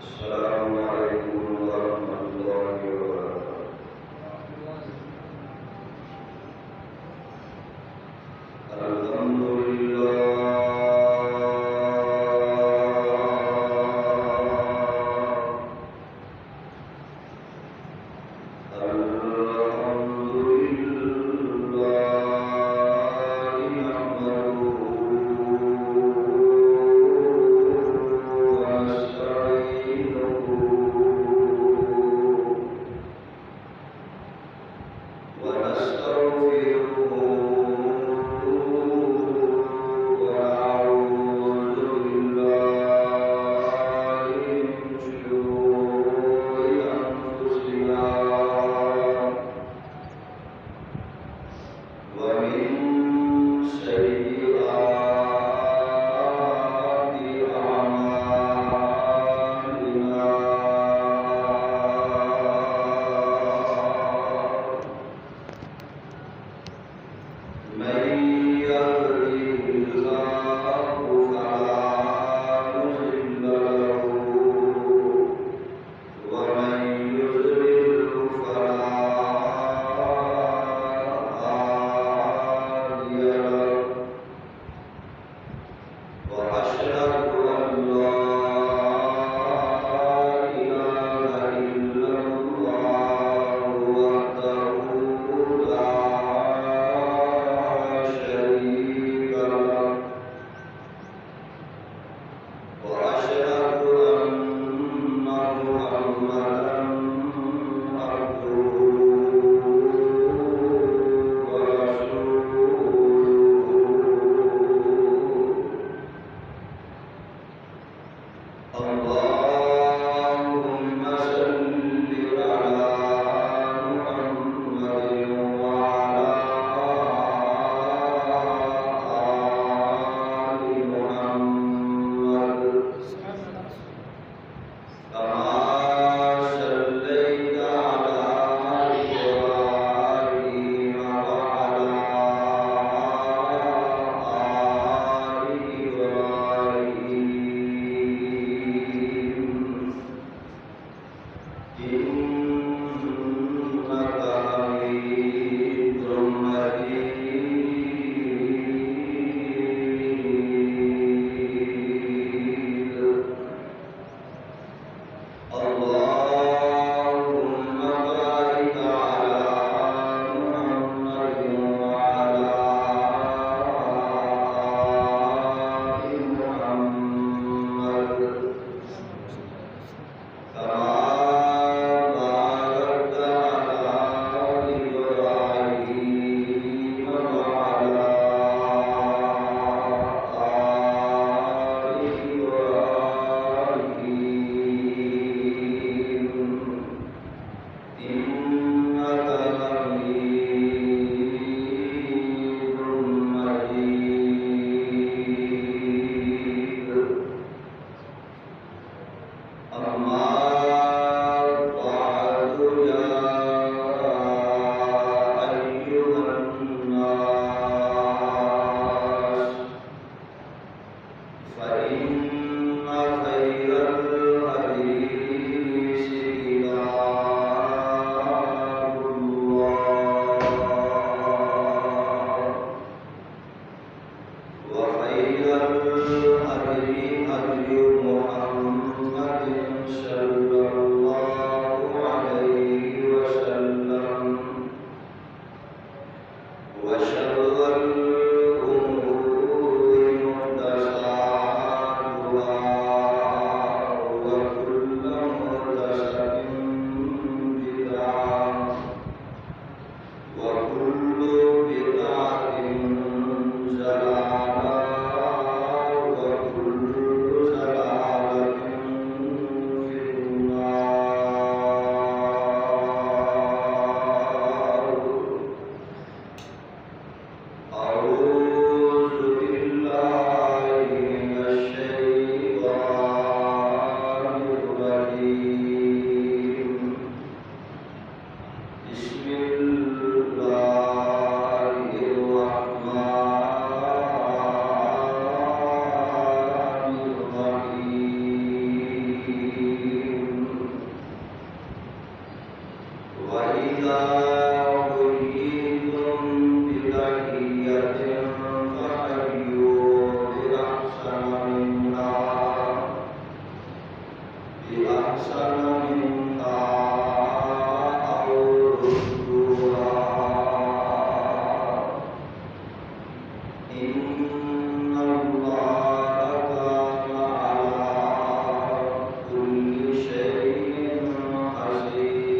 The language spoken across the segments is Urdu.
السلام عليكم ورحمة الله وبركاته. الحمد بأحسن منها أو ردوها إن الله كان على كل شيء حسيبا.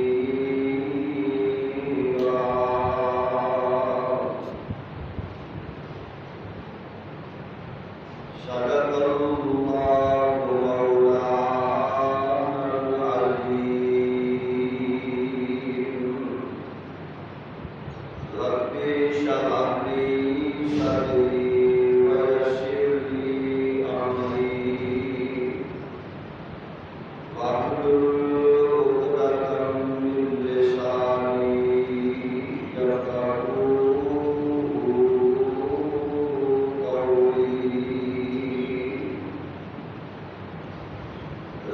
صدق الله مولانا العظيم. رب اشرح لي صدري ويسر لي أمري واحلل عقدة من لساني يفقهوا قولي.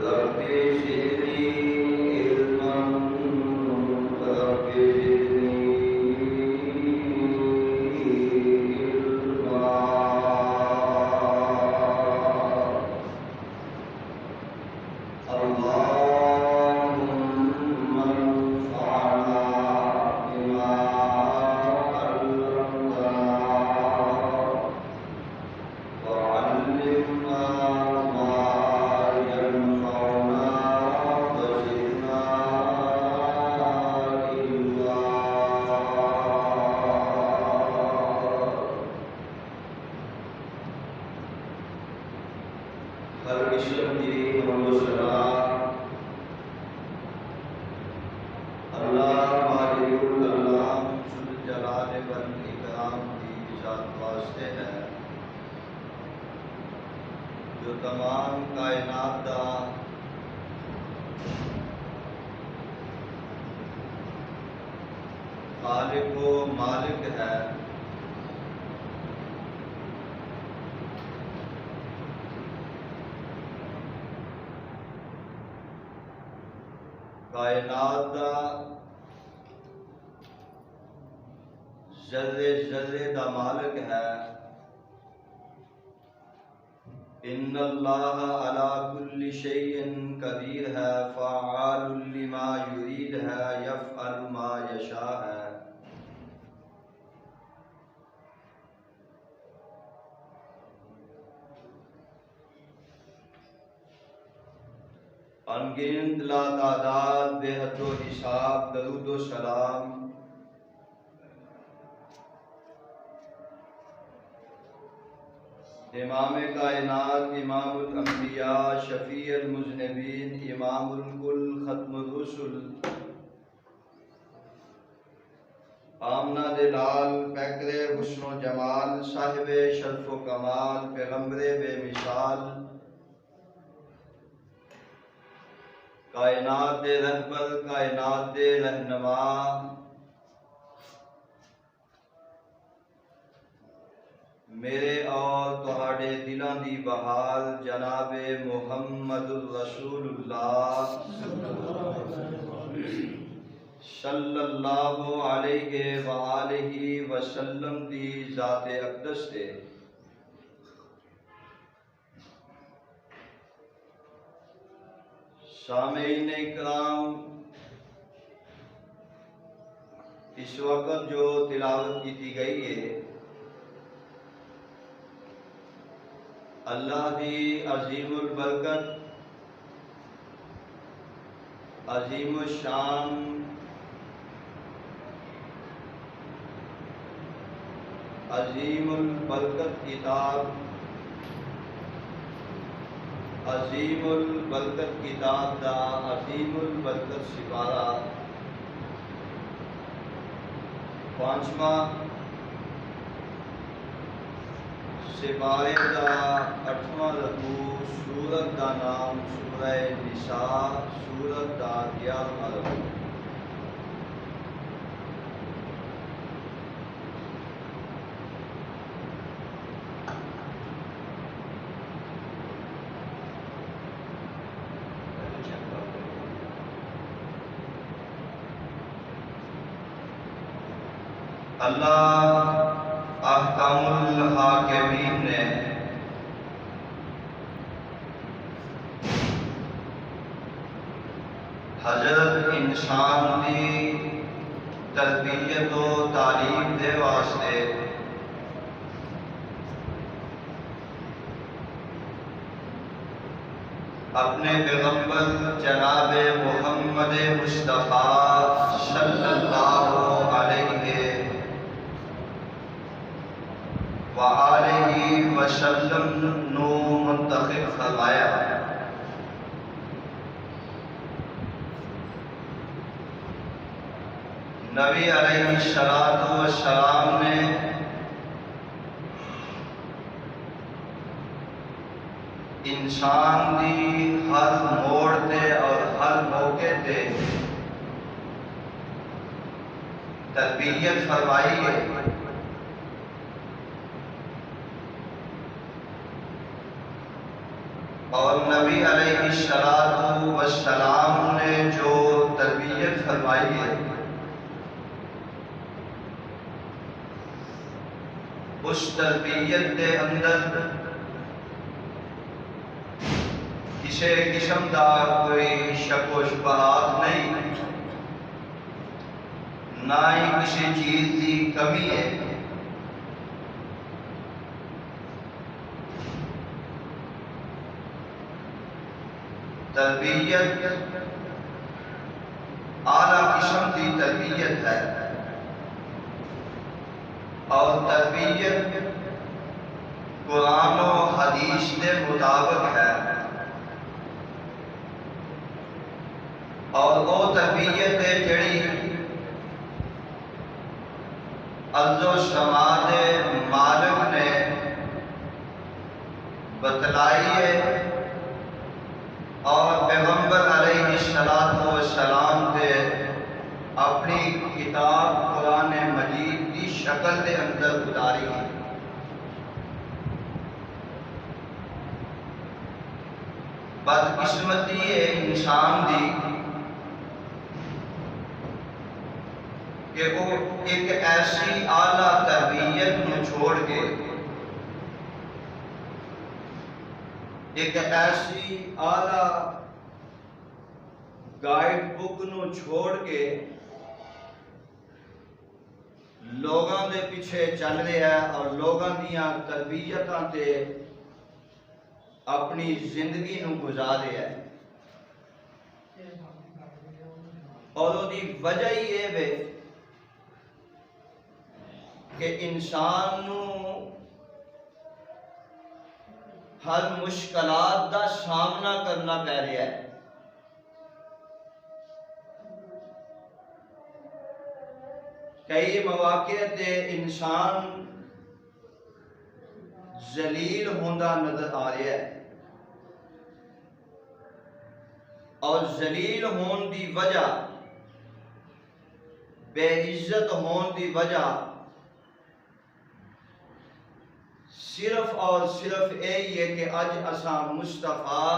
رب زدني علما رب زدني علما. اللهم انفعنا بما علمتنا وعلمنا ما ينفعنا وزدنا علما. ہر قسم کی حمد و ثنا اللہ مالک الکلام ذوالجلال والاکرام کی ذات واسطے ہے جو تمام کائنات کا خالق و مالک ہے. کائنات دا ذرے ذرے دا مالک ہے. ان اللہ علی کل شیء قدیر ہے، فعال لما یرید ہے، یفعل ما یشاء ہے. انگنت لا تعداد بے حد و حساب درود و سلام امام کائنات، امام الانبیاء، شفیع المذنبین، امام الکل، ختم الرسل، آمنہ دلال، پیکر حسن و جمال، صاحب شرف و کمال، پیغمبر بے مثال، کائنات دے رہبر، کائنات دے رہنما، میرے اور تہاڈے دلاں دی بہار جناب محمد الرسول اللہ صلی اللہ علیہ وآلہ وسلم دی ذات اقدس تے سامعین اکرام، اس وقت جو تلاوت کی گئی ہے اللہ دی عظیم البرکت، عظیم الشان، عظیم البرکت کتاب، عظیم البرکت کتاب دا عظیم البرکت سپارہ، پانچواں سپارے دا 8واں رکوع، سورت دا نام سورہ نساء، سورت دا 11واں رکوع. اللہ احکام الحاکمین نے حضرت انسان دی تربیت و تعلیم دے واسطے اپنے پیغمبر جناب محمد مصطفیٰ صلی اللہ علیہ وآلہ وسلم نو منتخب فرمایا۔ نبی علیہ السلام نے انسان دی ہر موڑ تے اور ہر موقع تے تربیت فرمائی ہے۔ اور نبی علیہ السلام نے جو تربیت فرمائی ہے اس تربیت کے اندر کسی قسم کا کوئی شک و شبہات نہیں، نہ ہی کسی چیز کی کمی ہے۔ تربیت اعلیٰ قسم کی تربیت ہے، اور تربیت قرآن و حدیث کے مطابق ہے، اور وہ تربیت ہے جڑی ارض و سماء دے مالک نے بتلائی ہے، اور پیغمبر علیہ السلام نے اپنی کتاب قرآن مجید کی شکل کے اندر اتاری ہے۔ بدقسمتی ہے انسان دی کہ وہ ایک ایسی اعلیٰ تربیت نو چھوڑ کے، ایک ایسی اعلیٰ گائیڈ بک نو چھوڑ کے لوگاں دے پیچھے چل رہا ہے، اور لوگاں دیاں تربیتاں تے اپنی زندگی نو گزار رہا ہے۔ اور وہ دی وجہ یہ ہے کہ انسان نو ہر مشکلات دا سامنا کرنا پہ رہا ہے۔ کئی مواقع تے انسان ذلیل ہوندا نظر آ رہا ہے، اور ذلیل ہون دی وجہ، بے عزت ہون دی وجہ صرف اور صرف یہی ہے کہ اج اساں مصطفیٰ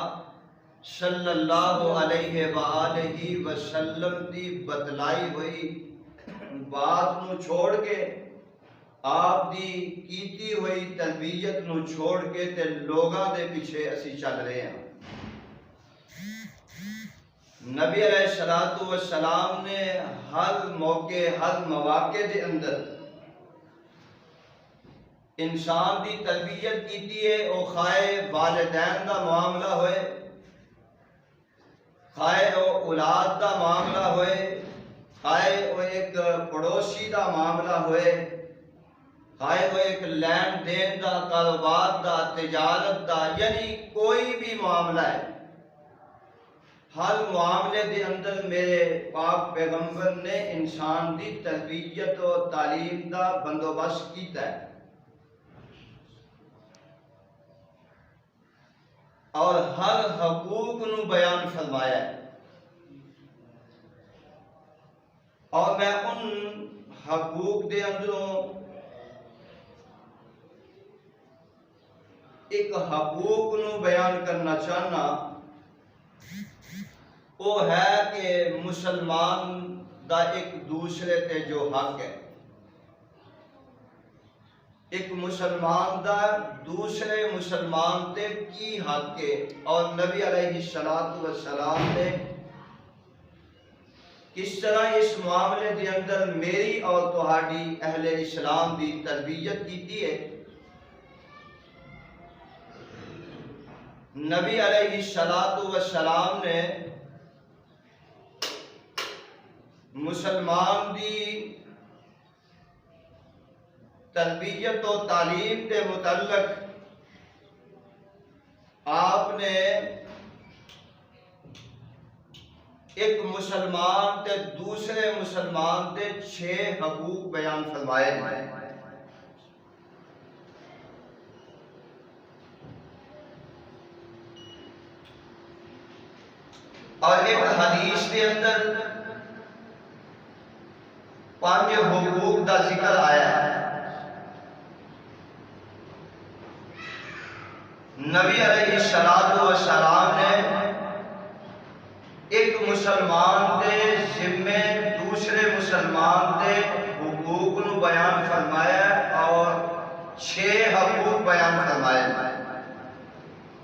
صلی اللہ علیہ وآلہ وسلم دی بتلائی ہوئی بات نو چھوڑ کے، آپ دی کیتی ہوئی تربیت نو چھوڑ کے تے لوگاں دے پیچھے اسی چل رہے ہیں۔ نبی علیہ السلام نے ہر موقع، ہر مواقع دے اندر انسان دی تربیت کیتی ہے، او خواہ والدین دا معاملہ ہوئے، خواہ او اولاد دا معاملہ ہوئے، خواہ وہ ایک پڑوسی دا معاملہ ہوئے، خواہ وہ ایک لین دین دا، کاروبار دا، تجارت دا، یعنی کوئی بھی معاملہ ہے، ہر معاملے دے اندر میرے پاک پیغمبر نے انسان دی تربیت و تعلیم دا بندوبست کیتا ہے، اور ہر حقوق نو بیان فرمایا ہے۔ اور میں ان حقوق دے اندروں ایک حقوق نو بیان کرنا چاہنا، وہ ہے کہ مسلمان دا ایک دوسرے تے جو حق ہے، ایک مسلمان دا دوسرے مسلمان تے کی حق ہے، اور نبی علیہ السلام نے کس طرح اس معاملے دے اندر میری اور تہاڈی اہل اسلام دی تربیت کیتی ہے۔ نبی علیہ السلام نے مسلمان دی تربیت و تعلیم کے متعلق آپ نے ایک مسلمان تے دوسرے مسلمان تے 6 حقوق بیان فرمائے ہیں۔ اور ایک حدیث کے اندر 5 حقوق کا ذکر آیا ہے۔ نبی علیہ السلام نے ایک مسلمان دے ذمے دوسرے مسلمان دے حقوق نو بیان فرمایا اور 6 حقوق بیان فرمائے۔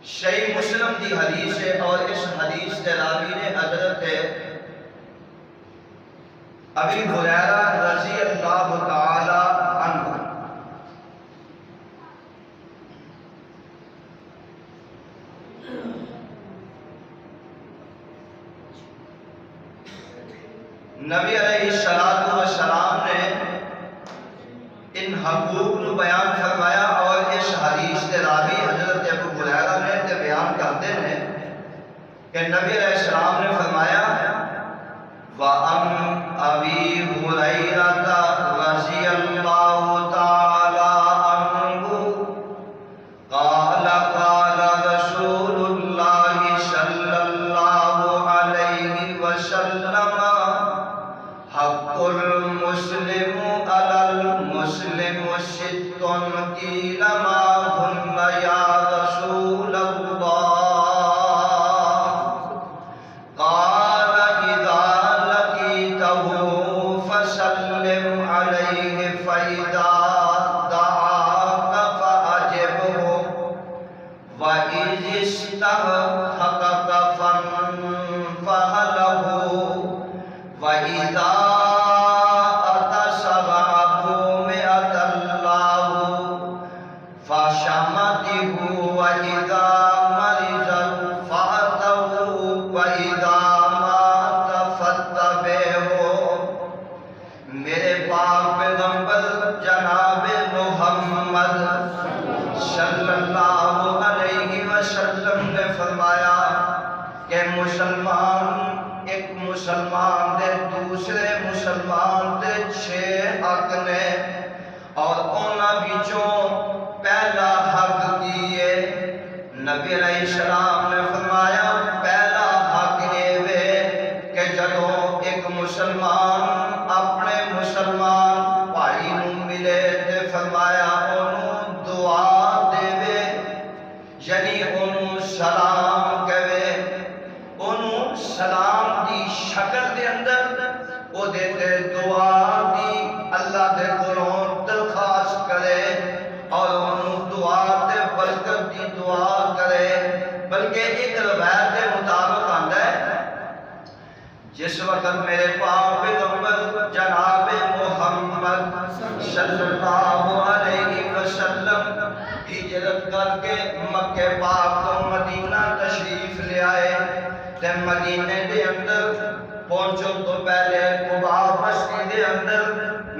صحیح مسلم کی حدیث ہے اور اس حدیث کے راوی نے حضرت ابی ہریرہ رضی اللہ تعالی عنہ۔ نبی علیہ السلام نے ان حقوق کو بیان فرمایا اور اس حدیث کے راوی حضرت ابو ہریرہ نے تے بیان کرتے ہیں کہ نبی علیہ السلام نے فرمایا وَأَنْ أَبِي هُرَيْرَةَ رَضِيَ اللَّهُ تَعَالَى عَنْهُ قَالَ قَالَ رَسُولُ اللَّهِ صَلَّى اللَّهُ عَلَيْهِ وَسَلَّمَ حق المسلم على المسلم ست قيل ما هن يا رسول الله قال إذا لقيته فسلم عليه فإذا دعاك فأجبه وإذا استحقك فانفه له وإذا مسلمان دے دوسرے مسلمان دے 6 حق نے اور انہاں وچوں پہلا حق کی ہے۔ نبی علیہ السلام نے فرمایا پہلا حق یہ ہے کہ جدوں ایک مسلمان اپنے مسلمان بھائی نوں ملے تے فرمایا انہوں دعا دے، یعنی انہوں سلام کہے، انہوں سلام دی شکل دے اندر وہ دیتے دعا دی اللہ دے کولوں درخواست کرے اور انہوں دعا دے برکت دی دعا کرے۔ بلکہ ایک روایت کے مطابق آندا ہے جس وقت میرے پاک پیغمبر جناب محمد صلی اللہ علیہ وسلم ہجرت کر کے مکہ پاک تو مدینہ تشریف لے آئے تے مدینے دے اندر پہنچو تو پہلے قباء بستی دے اندر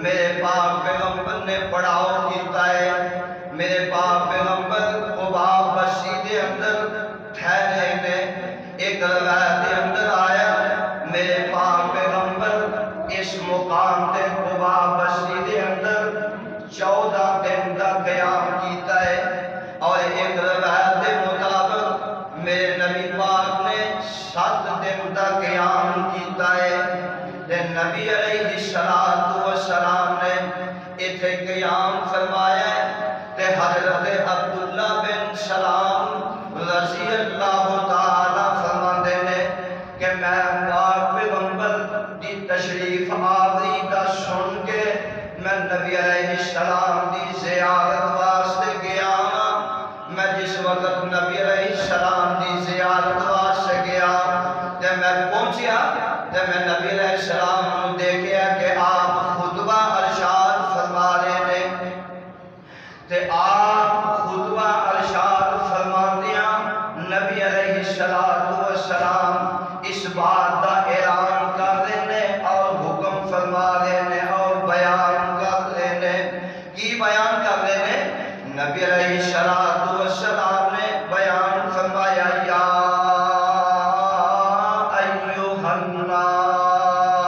میرے پاک پیغمبر نے پڑاؤ کیتا ہے۔ میرے پاک پیغمبر قباء بستی دے اندر ٹھہرے نے۔ ایک روایت دے اندر آیا میرے پاک پیغمبر اس مقام تے قباء بستی دے اندر 14 دن کا قیام کیتا ہے اور ایک روایت دے مطابق میرے نبی پاک نے 7 دن کا قیام کیتا ہے۔ نبی علیہ السلام نے اتھے قیام فرمایا ہے تے حضرت عبداللہ بن سلام رضی اللہ تعالی فرماندے نے کہ میں پاک پیغمبر دی تشریف آوری دا سن کے میں نبی علیہ السلام دی زیارت واسطے گیا۔ میں جس وقت نبی علیہ السلام دی زیارت واسطے گیا تے میں پہنچیا تے میں نبی علیہ السلام أيها الناس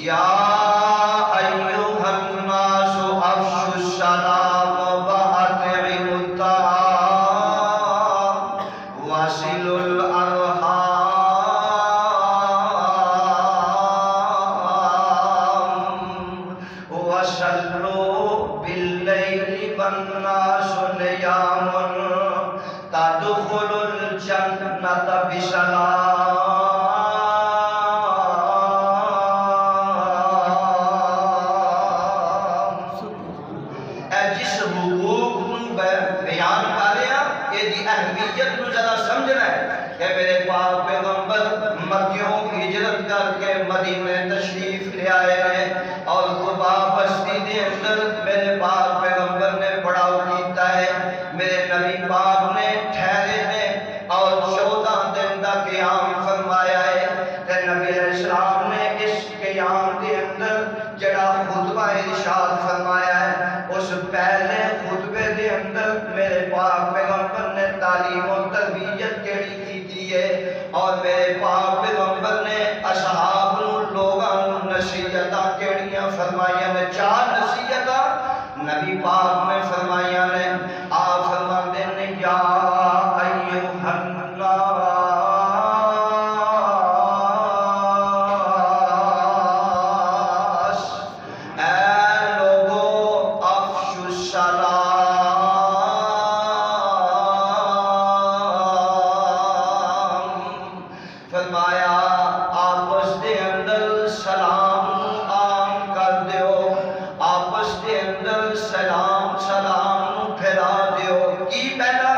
يا أيها الناس أفشوا السلام وأطعموا الطعام وصلوا الأرحام وصلوا بالليل والناس نيام تدخلوا الجنة بسلام. جس حقوق بیان کر رہے ہیں یہ دی اہمیت نو ذرا سمجھنا ہے کہ میرے پاک پیغمبر مکیوں کی ہجرت کر کے مدینے تشریف لے آئے ہیں اور قبا بستی دے اندر میرے پاک پیغمبر نے پڑاؤ کیتا ہے. میرے نبی پاک نے ٹھہرے ہیں اور 14 دن کا قیام فرمایا ہے. نبی علیہ السلام نے اس قیام کے اندر جڑا خطبہ ارشاد فرمایا ہے اس پہلے خطبے دے اندر میرے پاک پیغمبر نے تعلیم و تربیت کیڑی کی ہے اور میرے پاک پیغمبر نے اصحاب نو لوگاں نو نصیحتاں کیڑیاں فرمائیاں نے. 4 نصیحتاں نبی پاک نے فرمائیاں نے. آپ فرماتے ہیں یا ایھا الناس اے لوگو افشوا السلام. فرمایا آپس دے اندر سلام عام کر دیو. آپس دے اندر سلام پھیلا دیو. کی پہلا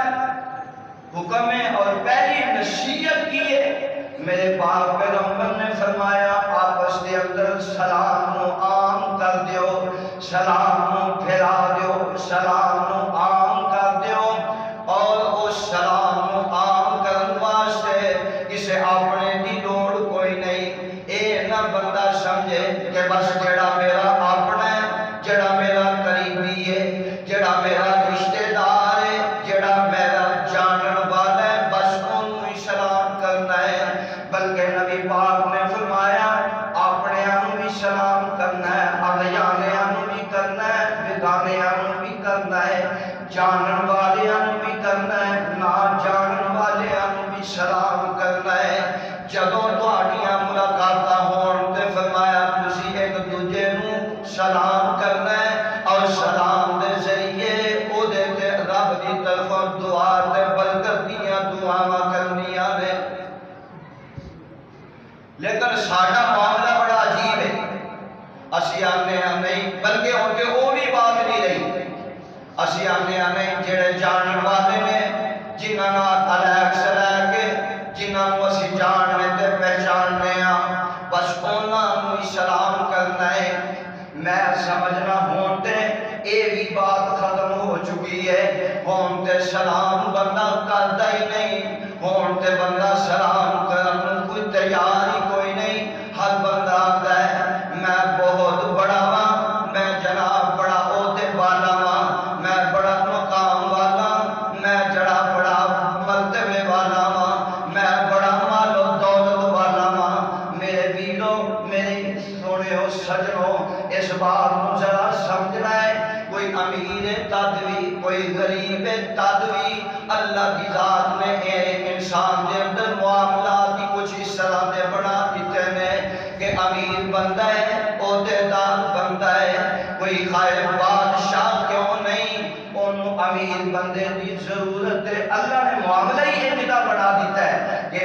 حکم ہے اور پہلی نصیحت کی ہے میرے پاک پیغمبر نے فرمایا آپس دے اندر سلام نو عام کر دیو. سلام نو پھیلا دیو. سلام نو عام کر دیو. اور اس سلام نو عام کرن واسطے کسے اپنے دی لوڑ کوئی نہیں. اے نہ بندہ سمجھے کہ بس جڑا میرا اپنا ہے جڑا میرا قریبی ہے جڑا میرا رشتہ دار ہے جڑا میرا جانن والا ہے بس انہوں ہی سلام کرنا ہے. بلکہ نبی پاک نے فرمایا اپنے انہوں بھی سلام کرنا ہے اغیانے انہوں بھی کرنا ہے بیگانے انہوں بھی کرنا ہے جانن والے انہوں بھی کرنا ہے نہ جانن والے انہوں بھی سلام کرنا ہے. جدوں تہاڈیاں ملاقاتاں ہون تے فرمایا تسی ایک دوجے نو سلام کرنا ہے اور سلام دے ذریعے او دے تے رب دی طرفوں دعا تے برکت دیاں دعاواں کرنیاں نے. لیکن ساڈا معاملہ بڑا عجیب ہے. اسی آنے نہیں بلکہ ان کے وہ بھی بات نہیں رہی. اسی آنے نہیں جڑے جانن والے نے جنہاں نال علیق سے لے کے جنہاں نو اسی جاننے تے پہچاننے ہاں بس انہاں نو ہی سلام کرنا ہے. میں سمجھنا ہون تے اے بھی بات ختم ہو چکی ہے. ہون تے سلام بندہ کردا ہی نہیں. ہون تے بندہ سلام کرن کوئی تیار ہی کوئی نہیں. ہر بندہ آتا ہے میں بہت بڑا ہاں میں جناب بڑا عہدے والا ہاں میں بڑا مقام والا میں جڑا بڑا مرتبے والا ہاں میں بڑا مال و دولت والا ہاں. میرے ویرو میرے سونےو سجنو اس بات کو ذرا سمجھنا ہے. کوئی امیر تدوی کوئی غریب تدوی اللہ کی ذات نے انسان دے اندر معاملات کی کچھ اس طرح دے بنا دیتے ہیں کہ امیر بندہ ہے عہدیدار بندہ ہے کوئی خیر بادشاہ کیوں نہیں انہوں امیر بندے دی ضرورت ہے. اللہ نے معاملہ ہی انہاں بنا دیتا ہے کہ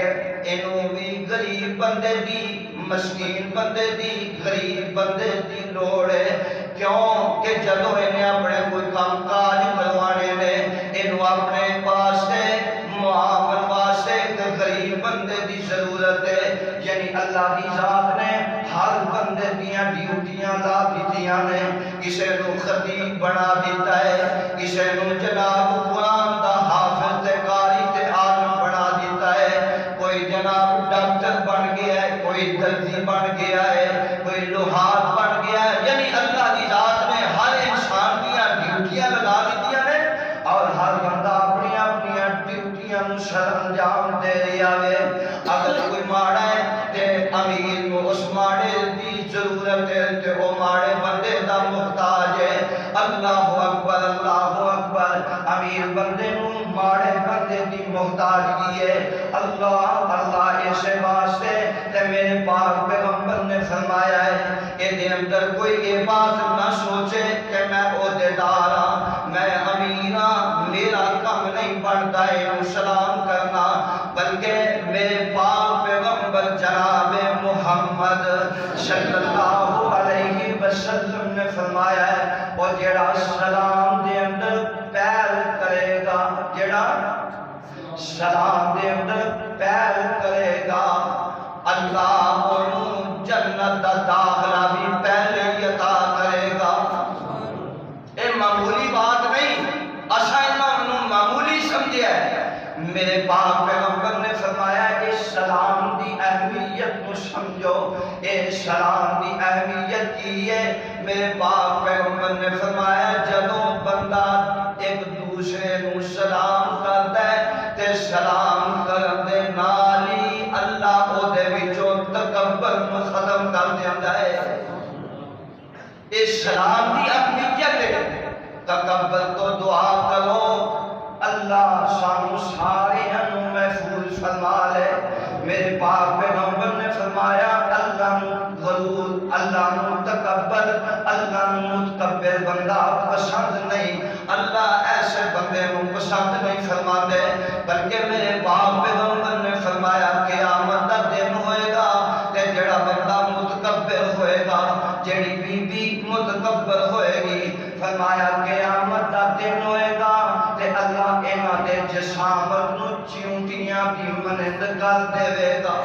انہوں بھی غریب بندے دی مسکین بندے دی غریب بندے دی لوڑ ہے. کیوں کہ جدوں انہیں اپنے کوئی کام کاج کروانے نے انہوں اپنے پاس سے معامل واسطے غریب بندے دی ضرورت ہے. یعنی اللہ کی ذات نے ہر بندے دیاں ڈیوٹیاں لا دیتیاں نے. کسے نو خطیب بنا دیتا ہے کسے نو جناب قرآن دا حافظ تے قاری تے عالم بنا دیتا ہے. کوئی جناب ڈاکٹر بن گیا ہے کوئی درزی بن گیا ہے کوئی لوہار بن گیا ہے. یعنی اللہ کی ذات نے ہر انسان دیاں ڈیوٹیاں لگا دیتیاں نے اور ہر بندہ اپنی اپنی ڈیوٹیاں نو سر انجام دے رہی آوے اگر کوئی ماڑا ہے تے امیر کو اس ماڑے دی ضرورت ہے تے وہ ماڑے بندے دا محتاج ہے اللہ اکبر امیر بندے نو ماڑے بندے دی محتاج کی ہے اللہ اسے واسطے تے میرے پاک پیغمبر نے فرمایا ہے کہ دے اندر کوئی یہ بات نہ سوچے کہ میں عہدیدار ہاں میں امیر ہاں میرا کام نہیں بنتا ہے سلام کرنا بلکہ میرے پاک پیغمبر جناب محمد صلی اللہ علیہ وسلم نے فرمایا ہے اور جڑا سلام دے اندر پیر کرے گا جڑا سلام دے اندر پیر کرے گا اللہ انہوں جنت دا داخلہ بھی پہلے ہی عطا کرے گا اے معمولی بات نہیں اسا انہوں معمولی سمجھے ہے میرے پاک پیغمبر نے فرمایا کہ سلام دی اہمیت کو سمجھو اے سلام دی اہمیت کی ہے میرے پاک پیغمبر نے فرمایا جدوں بندہ ایک دوسرے نو سلام کرتا ہے تے سلام کرن دے نال ہی اللہ او دے وچوں تکبر نو ختم کر دیندا ہے اے سلام دی اہمیت ہے تکبر تو دعا کرو اللہ سانو سارے انو محفوظ فرما لے میرے پاک پیغمبر نے فرمایا اللہ نو غرور اللہ نو تکبر اللہ نو متکبر بندہ پسند نہیں اللہ ایسے بندے کو پسند نہیں فرماتے بلکہ میرے پاک پیغمبر نے فرمایا قیامت دا دن ہوئے گا تے جڑا بندہ متکبر ہوئے گا جڑی بی بی متکبر ہوئے گی فرمایا قیامت دا دن ہوئے گا تے اللہ اینا دے جسامت نو چیونٹیاں بھی منند کر دے گا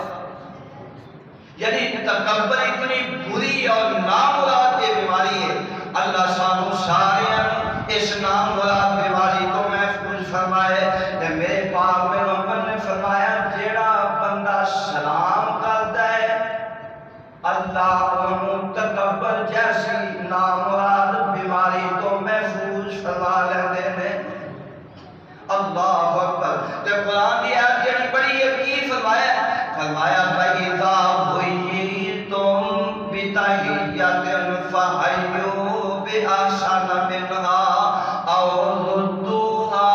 یعنی تکبر اتنی بری اور نامراد یہ بیماری ہے اللہ سانو سارے اس نامراد بیماری کو محفوظ فرمائے تے میرے پاک پیغمبر نے فرمایا جیڑا بندہ سلام کرتا ہے اللہ انہوں تکبر جیسی نامراد بیماری تو محفوظ فرما لیندے ہیں اللہ اکبر تے قرآن کی آیت جڑی بڑی ہے کی فرمایا فرمایا فَإِذَا حُيِّيتُم بِتَحِيَّةٍ فَحَيُّوا بِأَحْسَنَ مِنْهَا أَوْ رُدُّوهَا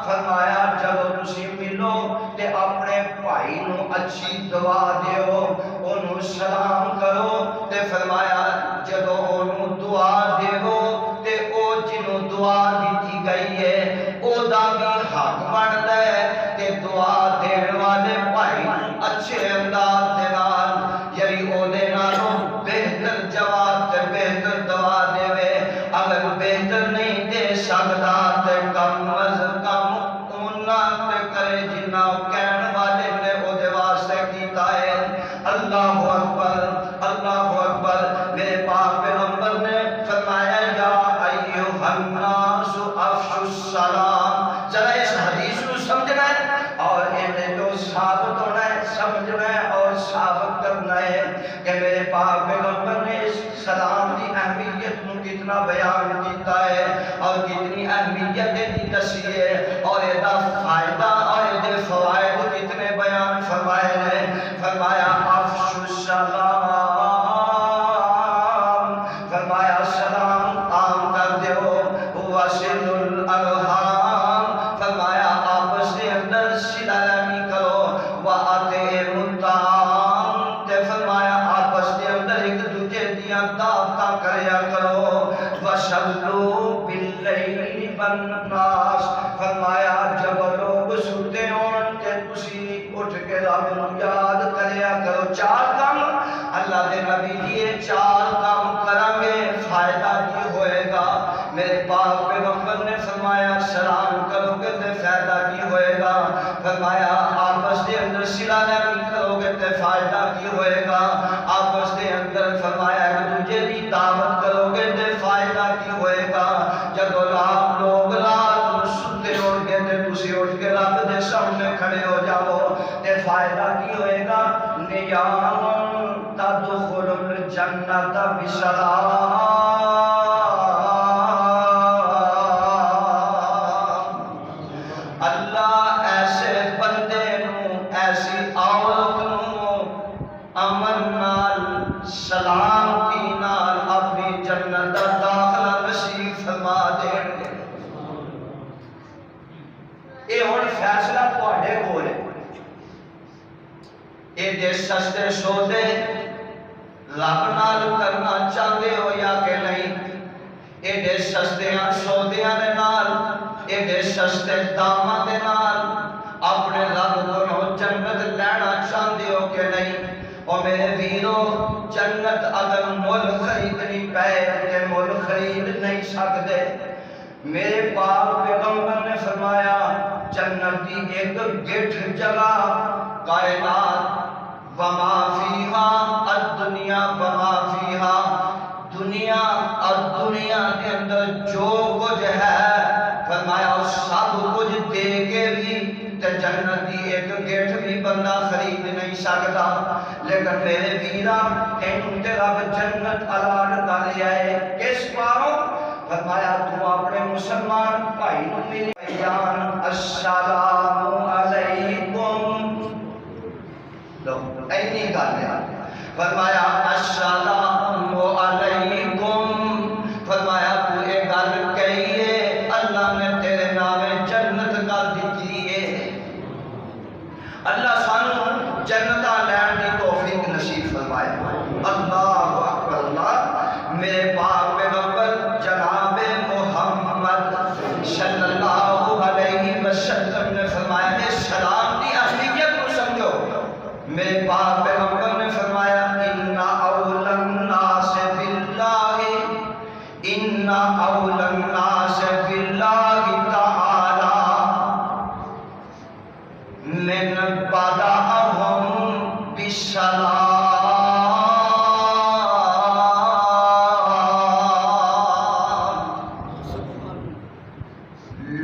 فرمایا جب تسی ملو تے اپنے بھائی نو اچھی دعا دیو انہوں سلام کرو تے فرمایا جب انہوں دعا دیو تے او جنہوں دعا دیتی گئی ہے او دا بھی حق بن دے تے دعا دین والے بھائی اچھے انداز دے نال یعنی او دے نالوں بہتر جواب تے بہتر دعا دے وے اگر بہتر نہیں دے سکتا تے کم از کم اونا تے کرے جنہ کہن والے نے او دے واسطے کیتا ہے اللہ اکبر میرے پاک پیغمبر نے فرمایا یا ایھا الناس افشوا السلام چلا اس حدیث کو سمجھنا ہے اور انہیں تو ثابت ہونا ہے سمجھنا ہے اور ثابت کرنا ہے کہ میرے پاک پیغمبر نے اس سلام کی اہمیت کو کتنا بیان کیتا ہے اور کتنی اہمیت دی دسی ہے اور یہ فائدہ اور یہ فوائد کتنے بیان فرمائے ہیں فرمایا افشوا السلام فرمایا سلام عام کر دیو وصلوا الارحام فرمایا آپس کے اندر صلہ رحمی کرو وَأَطِعِمُوا الطَّعَامَ تے فرمایا آپس کے اندر ایک دوسرے دیاں دعوتاں کریا کرو وَصَلُّوا بِاللَّيْلِ وَالنَّاسِ فرمایا جب لوگ سوتے ہون تے تسی اٹھ کے رب نو یاد کریا کرو چار کام اللہ دے نبی دیے چار کام کریں گے فائدہ کی ہوئے گا میرے پاک پیغمبر نے فرمایا سلام کرو گے تے فائدہ کی ہوئے گا فرمایا آپس کے اندر صلہ رحمی کرو گے تے فائدہ کی ہوئے گا آپس کے اندر فرمایا ایک دوسرے دی دعوت کرو گے تے فائدہ کی ہوئے گا جب لوگ رات کو ستے اٹھ کے تے تسی اٹھ کے رب دے سامنے کھڑے ہو جاؤ تے فائدہ کی ہوئے گا نیام تدخل الجنت بسلام اللہ ایسے بندے نو ایسی ایڈے سستے سودے رب نال کرنا چاہتے ہو یا کہ نہیں؟ ایڈے سستے سودیاں دے نال، ایڈے سستے داماں دے نال اپنے رب کو جنت لینا چاہتے ہو کہ نہیں؟ اور میرے ویرو جنت اگر مول خریدنی پے تے مول خرید نہیں سکتے۔ میرے پاک پیغمبر نے فرمایا جنت دی ایک گٹھ جگہ کائنات وما فیہا الدنیا وما فیہا، دنیا اور دنیا کے اندر جو کچھ ہے فرمایا سب کچھ دے کے بھی تے جنت دی ایک گٹھ بھی بندہ خرید نہیں سکتا۔ لیکن میرے ویرا ان تے رب جنت الاٹ کر لیا ہے کس پاؤں؟ فرمایا تو اپنے مسلمان بھائی نو میری جان السلام علیکم، لو اینی گل ہے، فرمایا السلام علیکم، فرمایا تو اے گل کہیے اللہ نے تیرے نام جنت کر دیتی ہے۔ اللہ سانو جنتاں لین دی توفیق نصیب فرمائے۔ اللہ اکبر اللہ۔ میرے پاک پیغمبر جناب محمد صلی اللہ علیہ وسلم نے فرمایا کہ سلام دی اہمیت کو سمجھو۔ میرے پاک پیغمبر نے فرمایا ان اول الناس باللہ، ان اول الناس باللہ تعالی من بدأہم بالسلام،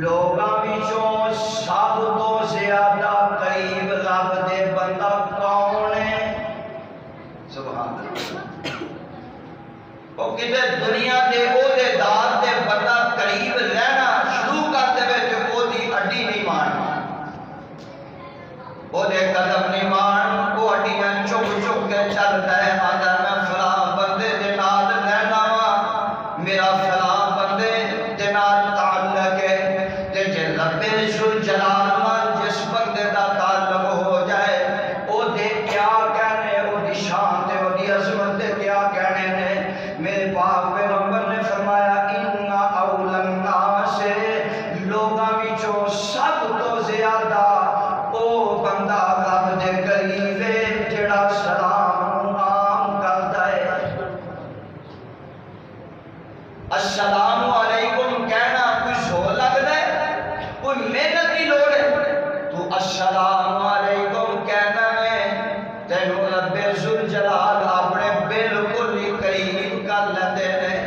لوگاں وچوں سب تو زیادہ قریب رب دے بندہ کون ہے؟ سبحان اللہ۔ وہ کدے دنیا دے عہدے دار دے بندہ قریب رہنا شروع کر دے تے وہ دی ہڈی نہیں مارنی، وہ دے قدم نہیں مان، وہ ہڈیاں چک چک کے چلتا ہے آدھا میں فلاں بندے دے نال رہنا وا، میرا فلاں بندے دے نال تعلق ہے، تے جے رب ذوالجلال نال جس بندے دا تعلق ہو جائے او دے کیا کہنے، او دی شان تے او دی عظمت دے کیا کہنے نے۔ میرے پاک پیغمبر نے فرمایا ان اول الناس، لوگاں وچوں سب تو زیادہ او بندہ رب دے قریب ہے جڑا سلام عام کرتا ہے۔ السلام علیکم کہنا کوئی زور لگتا ہے، کوئی محنت کی لوڑ ہے، تو السلام علیکم کہنا ہے تینوں رب ذوالجلال اپنے بالکل ہی قریب کر لیتے ہیں۔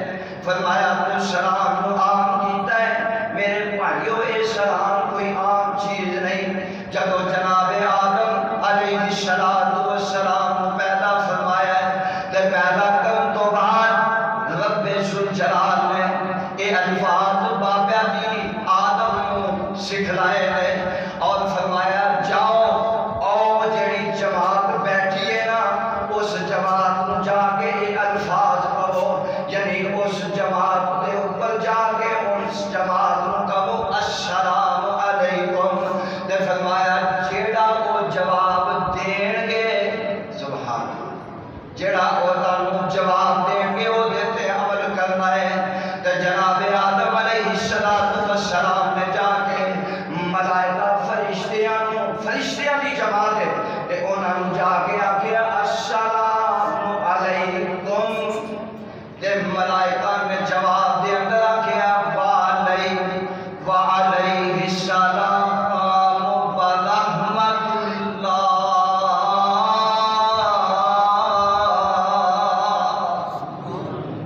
فرمایا تو سلام عام کیتا ہے۔ میرے بھائیو اے سلام کوئی عام چیز نہیں۔ جب جناب آدم علیہ السلام پیدا فرمایا ہے تے پیدا کرن تو بعد رب ذوالجلال نے اے الفاظ بابا جی آدم کو سکھلائے نے اور فرمایا جاؤ او جڑی جماعت بیٹھی ہے نا اس جماعت کو جا کے اے الفاظ کہو، یعنی اس جماعت کے اوپر جا کے اس جماعت کو کہو السلام علیکم۔ تے فرمایا جیڑا وہ جواب دین گے، سبحان اللہ، جیڑا وہ تانوں جواب دین گے وہ دیتے عمل کرنا ہے۔ تے جناب آدم علیہ السلام نے جا کے ملائکہ فرشتیاں دی جماعت ہے تے انہاں نوں جا کے آکھیا السلام علیکم، تے ملائکہ نے جواب دے اندر آکھیا وعلیہ السلام ورحمۃ اللہ،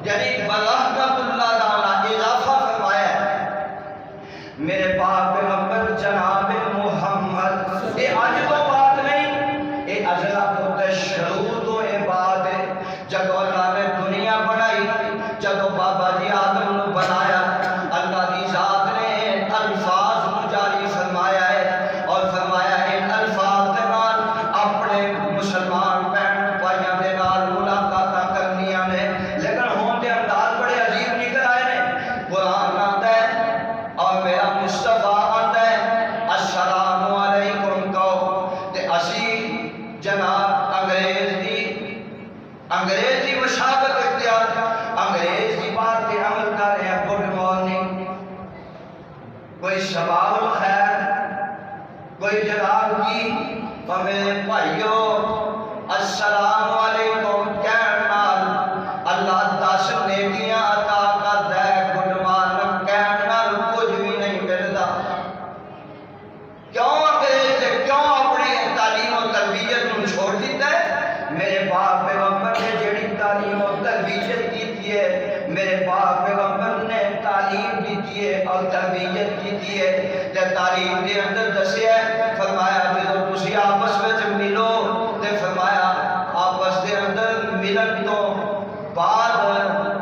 یعنی ورحمۃ اللہ دا اضافہ فرمایا ہے۔ میرے پاک پیغمبر جناب محمد، اے آج تو بات نہیں، اے ازلا تو میرے بھائیو السلام علیکم کہن نال اللہ 10 نیکیاں عطا کردا ہے، گڈ مارننگ کہن نال کچھ بھی نہیں ملدا۔ کیوں انگریز نے کیوں اپنی تعلیم و تربیت نو چھوڑ دیتا ہے؟ میرے باپ پیغمبر نے جڑی تعلیم و تربیت کی ہے، میرے باپ پیغمبر نے تعلیم دی ہے اور تربیت کی ہے، تے تعلیم دے اندر دسیا ہے، فرمایا جدو تسی آپس وچ ملو تے فرمایا آپس دے اندر ملن تو بعد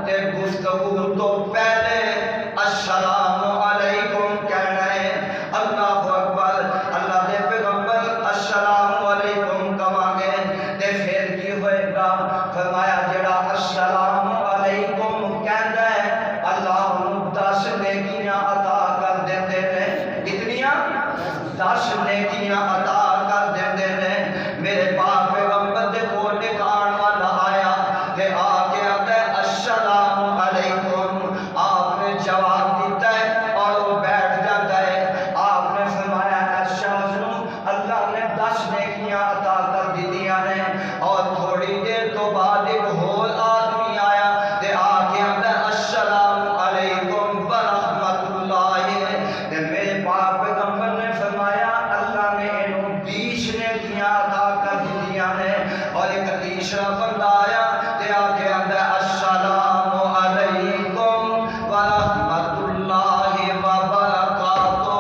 تے گفتگو تو پہلے السلام علیکم کہنا ہے۔ اللہ اکبر، اللہ دے پیغمبر السلام علیکم کہاں گے تے پھر کی ہوئے گا؟ فرمایا جڑا السلام علیکم کہندا ہے اللہ انہوں 10 نیکیاں عطا کر دیندے نے۔ کتنیاں؟ 10 نیکیاں عطا کر دیندے نے۔ میرے باپ پیغمبر دے کول ایک آن والا آیا تے آ کے آتا ہے السلام علیکم، آپ نے جواب دیتا ہے اور وہ بیٹھ جاتا ہے۔ آپ نے فرمایا اچھا سنو، اللہ نے 10 نیکیاں عطا کر دیتیاں نے، اور تھوڑی دیر تو بعد ایک اور آدمی آیا تے آ کے آتا ہے السلام علیکم ورحمۃ اللہ، تے میرے باپ پیغمبر نے فرمایا اللہ نے انہوں 20 نیکیاں عطا کر دیتیاں نے۔ اور ایک تیسرا بندہ آیا تے آ کے آتا ہے السلام علیکم ورحمۃ اللہ وبرکاتہ،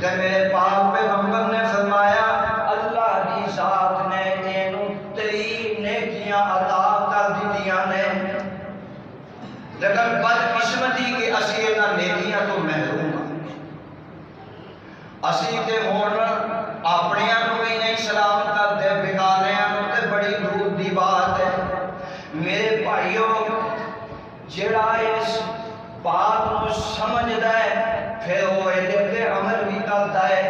تے میرے باپ پیغمبر نے فرمایا اللہ کی ذات نے انہوں 3 نیکیاں عطا کر دیتیاں نے، لیکن بدقسمتی کہ اسی انہاں نیکیاں تو محروم ہاں۔ اسی تے ہون اپنیاں نو بھی نہیں سلام کرتے، بیگانیاں نو تے بڑی دور دی بات ہے۔ میرے بھائیو جڑا اس بات نو سمجھدا ہے پھر وہ تے عمل بھی کرتا ہے۔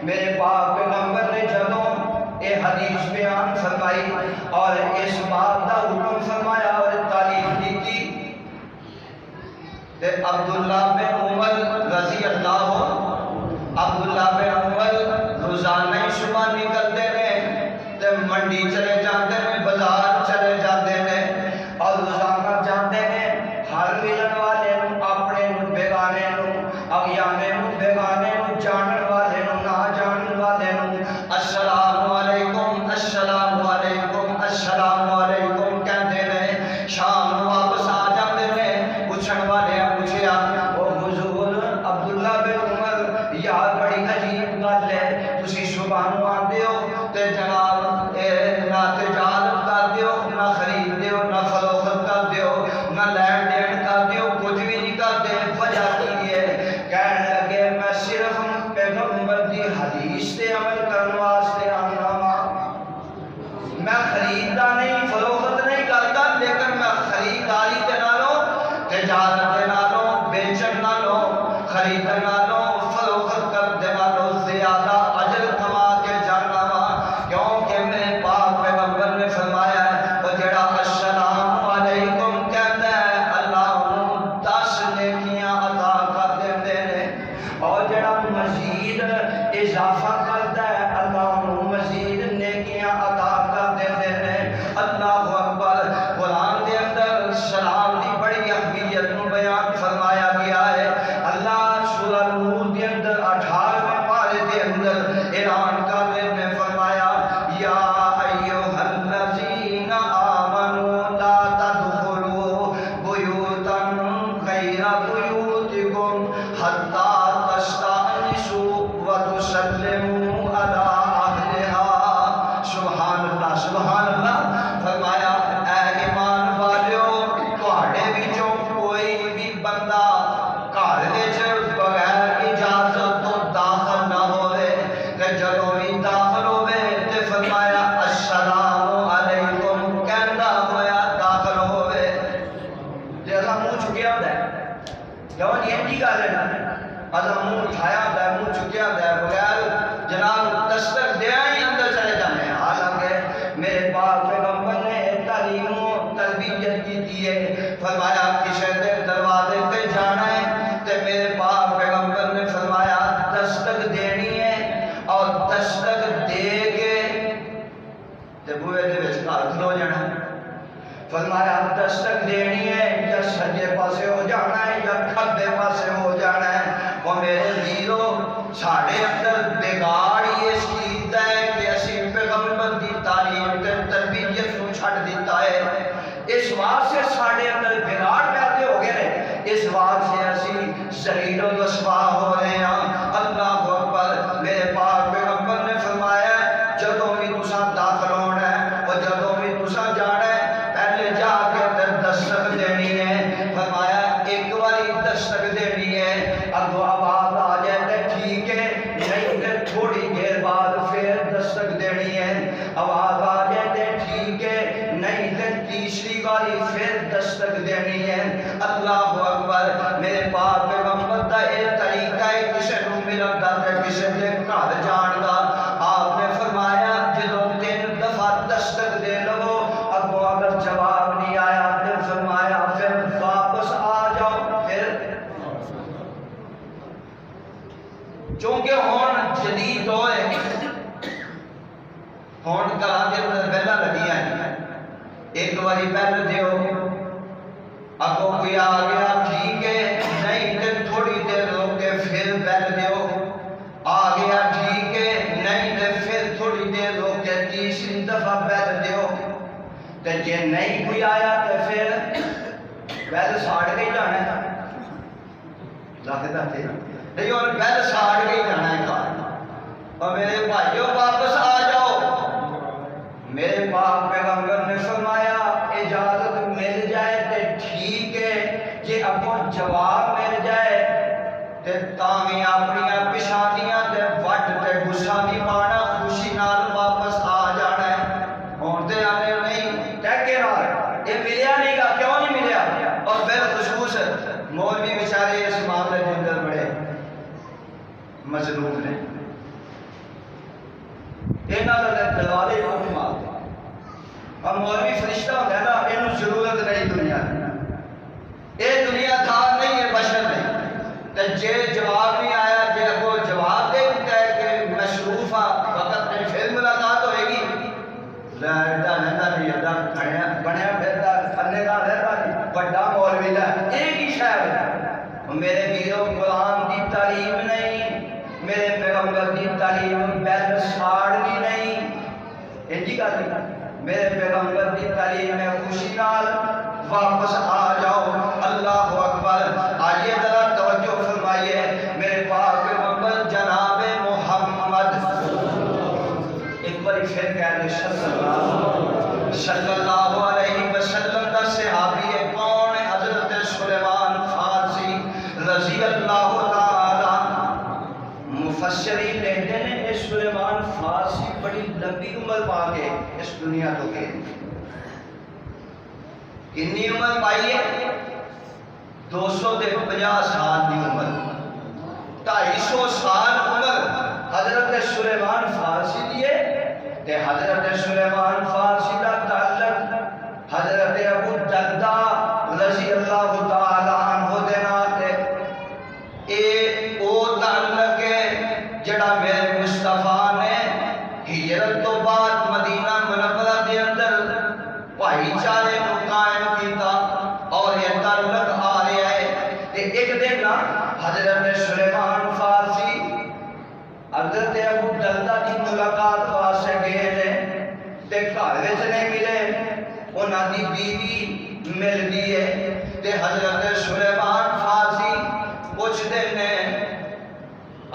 میرے باپ پیغمبر نے جدوں اے حدیث بیان فرمائی اور اس بات دا حکم فرمایا اور تعلیم دیتی تے عبداللہ بن عمر رضی اللہ عنہ، عبداللہ بن عمر روزانہ ہی صبح نکلتے ہیں تے منڈی چلے جاتے ہیں، بازار چلے جاتے ہیں اور روزانہ جاتے ہیں، ہر ملن والے نو اپنے نو بیگانے نو، اگیانے نو بیگانے نو، جانن والے نو نہ جانن والے نو السلام علیکم السلام علیکم السلام علیکم کہتے ہیں۔ شام نو واپس آ جاتے ہیں، پوچھن والے پوچھیا او حضور عبداللہ بن عمر یار بڑی عجیب گل ہے، تسی صبح نو آندے ہو تے جناب نہ تجارت کردے ہو، نہ خریدتے ہو، نہ فروخت کردے ہو، نہ لین دین کردے ہو، کچھ بھی نہیں کرتے، وجہ کی ہے؟ کہنے لگے میں صرف پیغمبر دی حدیث تے عمل کرنے واسطے آنا ہاں، میں خریدتا نہیں فروخت نہیں کرتا، لیکن میں خریداری دے نالوں تجارت دے نالوں بیچن نالوں خریدن نالوں فروخت کرنے نالوں زیادہ اجر کما کے جانا ہاں، کیونکہ میرے پاک پیغمبر نے فرمایا ہے وہ جڑا السلام علیکم کہتا ہے اللہ انہوں 10 نیکیاں عطا کر دیتے ہیں، اور جڑا مزید اضافہ کرتا ہے اللہ انہوں مزید نیکیاں عطا کر دیتے ہیں۔ اللہ اکبر، قرآن دے اندر سلام دی بڑی اہمیت نو بیان فرمایا گیا ہے۔ اللہ سورہ نور دے اندر 18ویں پارے دے اندر اعلان کرنے میں فرمایا یا ایھا الذین آمنوا لا تدخلوا بیوتا غیر بیوتکم حتی تستأنسوا وتسلموا علی اہلہا۔ سبحان اللہ سبحان اللہ۔ فرمایا اے ایمان والیو تواڈے وچوں کوئی بھی بندہ گھر وچ بغیر اجازت تو داخل نہ ہوئے، تے جدوں بھی داخل ہوئے تے فرمایا السلام علیکم کہندا ہویا داخل ہوئے۔ تے اساں منہ چکیا ہوندا ہے، کیوں جی اینجی گل ہے نا، اساں منہ اٹھایا ہوندا ہے، منہ چکیا ہوندا ہے، بغیر جناب دستک دیا ہی اندر چلے جانے ہیں۔ حالانکہ میرے پاک پیغمبر نے تعلیم و تربیت کی ہے، فرمایا کسی دے دروازے تے جانا ہے تے میرے پاک پیغمبر نے فرمایا دستک دینی ہے یا سجے پاسے ہو جانا ہے یا کھبے پاسے ہو جانا ہے. وہ میرے ویرو ساڑھے اندر بگاڑ یہ سیدھا ہے کہ اسی پیغمبر دی تعلیم تے تربیت نو چھڑ دیتا ہے. اس واسطے ساڑھے اندر بگاڑ پیدا ہو گئے ہیں. اس واسطے اسی ذلیل و رسوا ہو رہے ہیں. اللہ اکبر. میرے پاک پیغمبر نے فرمایا جدوں بھی تساں داخل ہونا ہے اور جدوں بھی تساں جانا ہے پہلے جا کے اندر دستک دینی ہے. فرمایا ایک باری دستک دینی ہے اگوں آواز آ جائے تے ٹھیک ہے نہیں تے تھوڑی دیر بعد پھر دستک دینی ہے. آواز آ جائے تے ٹھیک ہے نہیں تے تیسری باری پھر دستک دینی ہے. اللہ اکبر. میرے پاک پیغمبر دا یہ طریقہ ہے کسی نو ملن دا تے کسی دے گھر جان دا. آپ نے فرمایا جدوں 3 دفعہ دستک دے لو اگوں اگر جواب نہیں آیا تے فرمایا پھر واپس آ جاؤ. پھر چونکہ ہون جدید ہوئے ہون کلام کے اندر بیلا لگی ہیں. ایک باری بیل دیو اگوں کوئی آ گیا ٹھیک ہے نہیں تے تھوڑی دیر روک کے پھر بیل دیو. آ گیا ٹھیک ہے نہیں تے پھر تھوڑی دیر روک کے تیسری دفعہ بیل دیو. تے جے نہیں کوئی آیا تے پھر بیل ساڑ کے ہی جانا ہے. لاکھتا تھے نہیں اور بیل ساڑ کے ہی جانا ہے کار. اور میرے بھائیوں واپس آ جاؤ. میرے پاک پیغمبر نے فرمایا اجازت مل جائے تے ٹھیک ہے جے اگوں جواب مل جائے تے تاویں اپنیاں پچھانیاں تے وٹ تے غصہ نہیں پانا خوشی نال واپس آ جانا ہے. ہون تے آنے نہیں ٹیکے نال یہ ملیا نہیں گا کیوں نہیں ملیا. اور بالخصوص مولوی بیچارے اس معاملے کے اندر بڑے مظلوم نے. انہاں دے دروازے کھول مارتے اور مولوی فرشتہ ہوتا ہے نا انہوں ضرورت نہیں دنیا کی. یہ دنیا دار نہیں ہے بشر نہیں. تے جے جواب نہیں آیا جے کو جواب دے دیتا ہے کہ مصروف ہاں وقت میں پھر ملاقات ہوئے گی. لہدا لہدا نہیں ادا بنیا پھرتا اننے کا رہتا نہیں بڑا مولوی ہے. ایک ہی شہر ہے. میرے ویرو قرآن کی تعلیم نہیں میرے پیغمبر کی تعلیم بیل ساڑنی نہیں. انجی کا نہیں میرے پیغمبر کی تعلیم میں خوشی نال واپس آ جاؤ. اللہ اکبر. آئیے ذرا توجہ فرمائیے. میرے پاک پیغمبر جناب محمد ایک بار پھر کہنے صلی اللہ علیہ وسلم دا صحابی کون ہے؟ حضرت سلیمان فارسی رضی اللہ تعالی. مفسرین کہتے ہیں کہ سلیمان فارسی بڑی لمبی عمر پا کے اس دنیا تو گئے. کتنی عمر پائی ہے؟ 250 سال کی عمر. 250 سال عمر حضرت سلیمان فارسی دیے. تے حضرت سلیمان فارسی کا تعلق حضرت ابو الدرداء رضی اللہ تعالی عنہ دے نال ہے. اے او تعلق ہے جڑا میرے مصطفیٰ نے ہجرت تو بعد مدینہ منورہ دے اندر بھائی چارے کو قائم کیتا اور یہ تعلق آ رہا ہے. تے ایک دن نا حضرت سلیمان فارسی حضرت ابو الدرداء کی ملاقات واسطے گئے نے تے گھر وچ نہیں ملے. انہاں دی بیوی مل گئی ہے تے حضرت سلیمان فارسی پوچھتے ہیں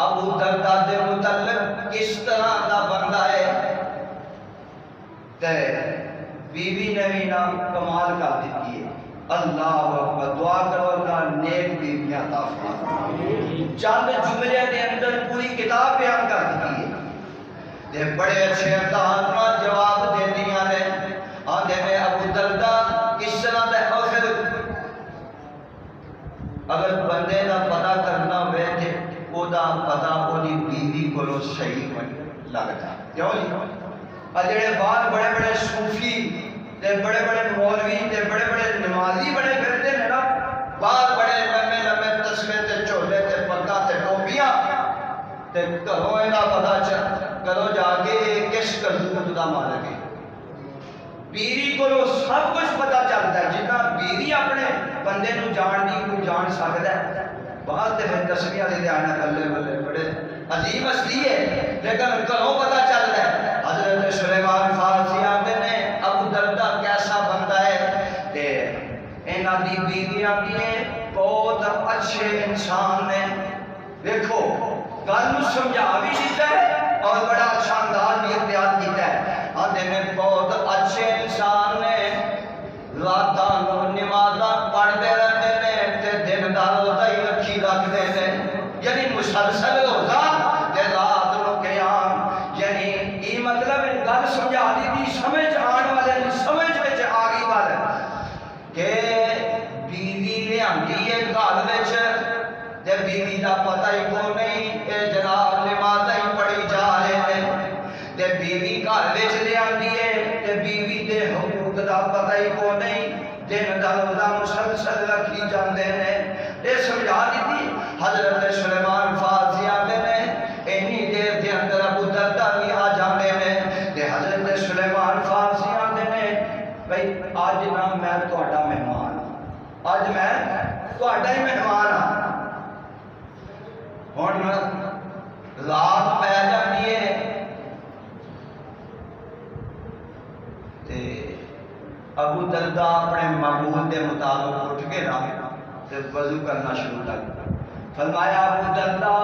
ابو الدرداء دے متعلق کس طرح دا بندہ ہے. تے بیوی نے بھی نا کمال کر دیتی ہے. اللہ اکبر. دعا کرو اللہ نیک بیویاں عطا فرمائے. چند جملے کے اندر پوری کتاب بیان کر دیتی ہے. تے بڑے اچھے انداز میں جواب دے دیا نے. آدھے میں ابو الدرداء کس طرح دے پھر اگر بندے دا پتہ کرنا ہوئے تے او دا پتہ او دی بیوی کو صحیح لگتا. کیوں نہیں؟ اور جڑے بعد بڑے بڑے صوفی تے بڑے بڑے مولوی تے بڑے بڑے نمازی بڑے پھرتے ہیں نا بعد بڑے لمبے لمبے تسبیح تے چولے تے پگاں تے ٹوپیاں تے گھروں دا پتہ کرو جا کے کس کرتوت دا مالک ہے. بیوی کو سب کچھ پتا چلتا ہے، جتنا بیوی اپنے بندے نو جان دی کوئی جان سکتا ہے۔ بات تو پھر دسویں والے آنا بلے بلے بڑے عجیب ہستی ہے، لیکن گھروں پتا چلتا ہے۔ حضرت سلیمان فارسی آتے نے ابو دردہ کیسا بندہ ہے، تے انہاں دی بیوی آتی ہے بہت اچھے انسان نے۔ دیکھو گل نو سمجھا بھی دیتا ہے اور بڑا اچھا انداز بھی اختیار کیتا ہے۔ آتے نے بہت اچھے انسان نے، راتاں نو نمازاں پڑھتے رہتے نے تے دن دا روزہ ہی رکھی رکھتے نے، یعنی مسلسل روزہ تے رات نو قیام۔ یعنی یہ مطلب گل سمجھا دی تھی، سمجھ آن والے دی سمجھ وچ آ گئی گل کہ بیوی لیاندی ہے گھر وچ تے بیوی دا پتہ ہی کو نہیں، اے جناب نمازاں ہی پڑھی جا رہے ہیں تے بیوی گھر وچ لیاندی ہے تے بیوی دے حقوق دا پتہ ہی کو نہیں، دن دا روزہ مسلسل رکھی جاندے نے۔ یہ سمجھا دیتی حضرت سلیمان فارسی آتے نے، اینی دیر دے اندر ابو دردہ بھی آ جاندے نے تے حضرت سلیمان فارسی آتے نے بھئی آج نا میں تہاڈا مہمان ہاں، آج میں تہاڈا ہی مہمان ہاں۔ ہن رات پہ جاندی ہے تے ابو دردہ اپنے معمول دے مطابق اٹھ کے نا تے وضو کرنا شروع کر۔ فرمایا ابو دردہ